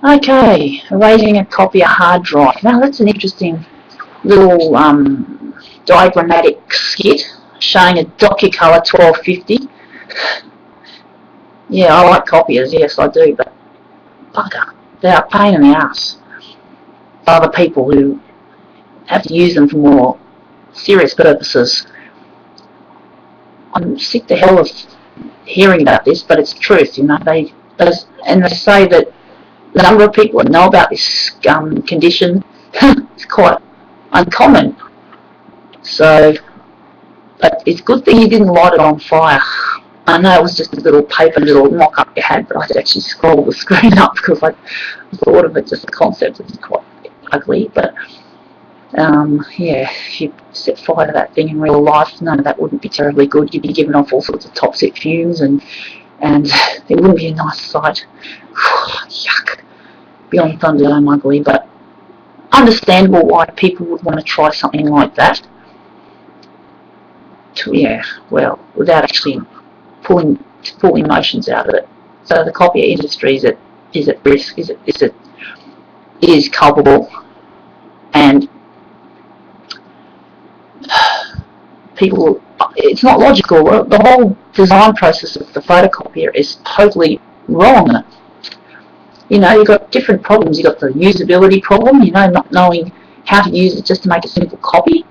Okay, erasing a copy of hard drive. Now that's an interesting little diagrammatic skit showing a DocuColor 1250. Yeah, I like copiers, yes I do, but bugger, they're a pain in the ass for other people who have to use them for more serious purposes. I'm sick to hell of hearing about this, but it's the truth, you know. They say that the number of people that know about this condition is quite uncommon. So, but it's a good thing you didn't light it on fire. I know it was just a little paper, little mock-up you had, but I had to actually scroll the screen up because I thought of it, just the concept was quite ugly. But yeah, if you set fire to that thing in real life, none of that wouldn't be terribly good. You'd be giving off all sorts of toxic fumes, and it wouldn't be a nice sight. Yuck. Beyond Thunderdome ugly, but understandable why people would want to try something like that. Yeah, well, without actually pulling emotions out of it. So the copier industry is at risk, is culpable, and people, it's not logical. The whole design process of the photocopier is totally wrong. You know, you've got different problems. You've got the usability problem, you know, not knowing how to use it just to make a simple copy,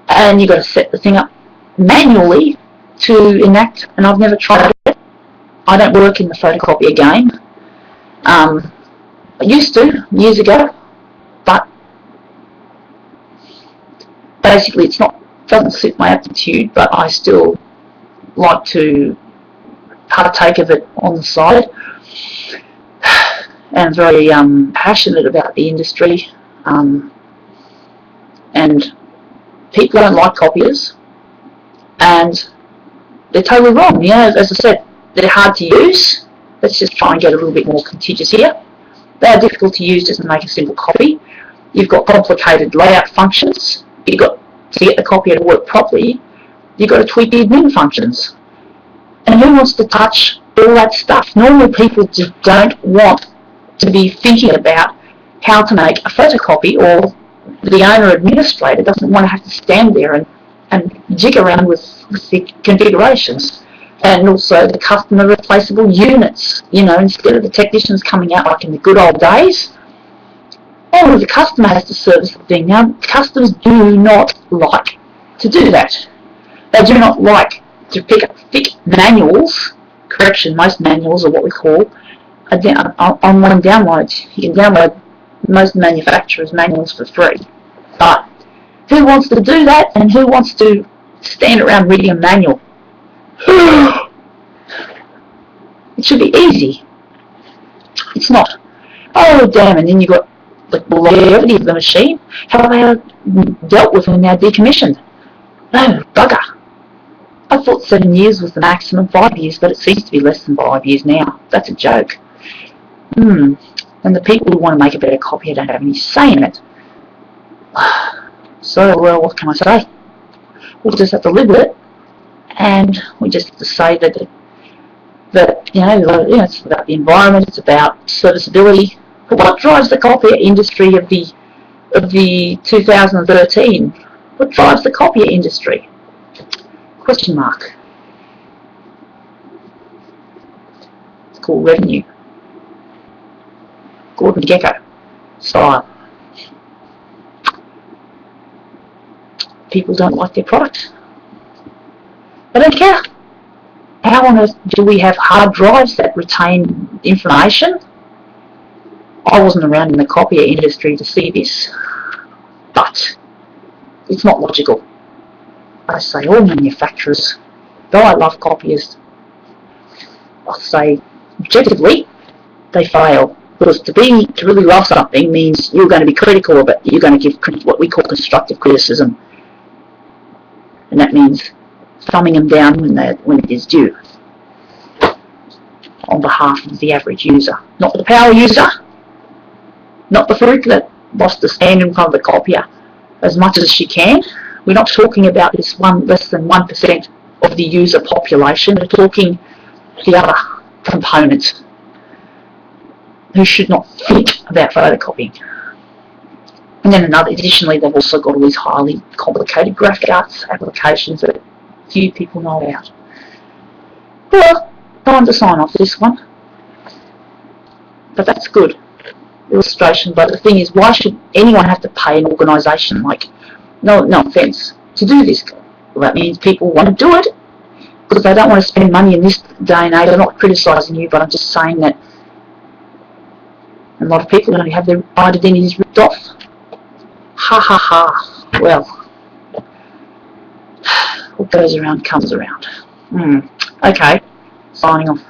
and you've got to set the thing up manually to enact, and I've never tried it. I don't work in the photocopier game. I used to, years ago, but basically it doesn't suit my aptitude, but I still like to partake of it on the side. And very passionate about the industry, and people don't like copiers, and they're totally wrong. You know, as I said, they're hard to use. Let's just try and get a little bit more contiguous here. They are difficult to use just to make a simple copy. You've got complicated layout functions. You've got to get the copier to work properly. You've got to tweak the admin functions. And who wants to touch all that stuff? Normal people just don't want to be thinking about how to make a photocopy, or the owner administrator doesn't want to have to stand there and jig around with the configurations. And also the customer replaceable units, you know, instead of the technicians coming out like in the good old days, oh, the customer has to service the thing. Now, customers do not like to do that. They do not like to pick up thick manuals. Correction, most manuals are what we call online downloads. You can download most manufacturers' manuals for free. But who wants to do that, and who wants to stand around reading a manual? It should be easy. It's not. Oh, damn, and then you've got the longevity of the machine. How are they dealt with when they're decommissioned? No, bugger. I thought 7 years was the maximum, 5 years, but it seems to be less than 5 years now. That's a joke. And the people who want to make a better copy don't have any say in it. So, well, what can I say? We'll just have to live with it, and we just have to say that you know, it's about the environment, it's about serviceability. But what drives the copier industry of the 2013? What drives the copier industry? Question mark. It's called revenue. Gordon Gekko style. People don't like their product. They don't care. How on earth do we have hard drives that retain information? I wasn't around in the copier industry to see this, but it's not logical. I say all manufacturers, though I love copiers, I'll say objectively they fail. Because to really love something means you're going to be critical of it. You're going to give what we call constructive criticism, and that means thumbing them down when it is due, on behalf of the average user, not the power user, not the freak that wants to stand in front of the copier as much as she can. We're not talking about this less than 1% of the user population. We're talking the other components. who should not think about photocopying. And then additionally, they've also got all these highly complicated graphic arts applications that few people know about. Well, time to sign off this one. But that's good illustration. But the thing is, why should anyone have to pay an organisation, like, no offence, to do this? Well, that means people want to do it because they don't want to spend money in this day and age. I'm not criticising you, but I'm just saying that a lot of people are going to have their identities ripped off. Ha ha ha. Well, what goes around comes around. Okay, signing off.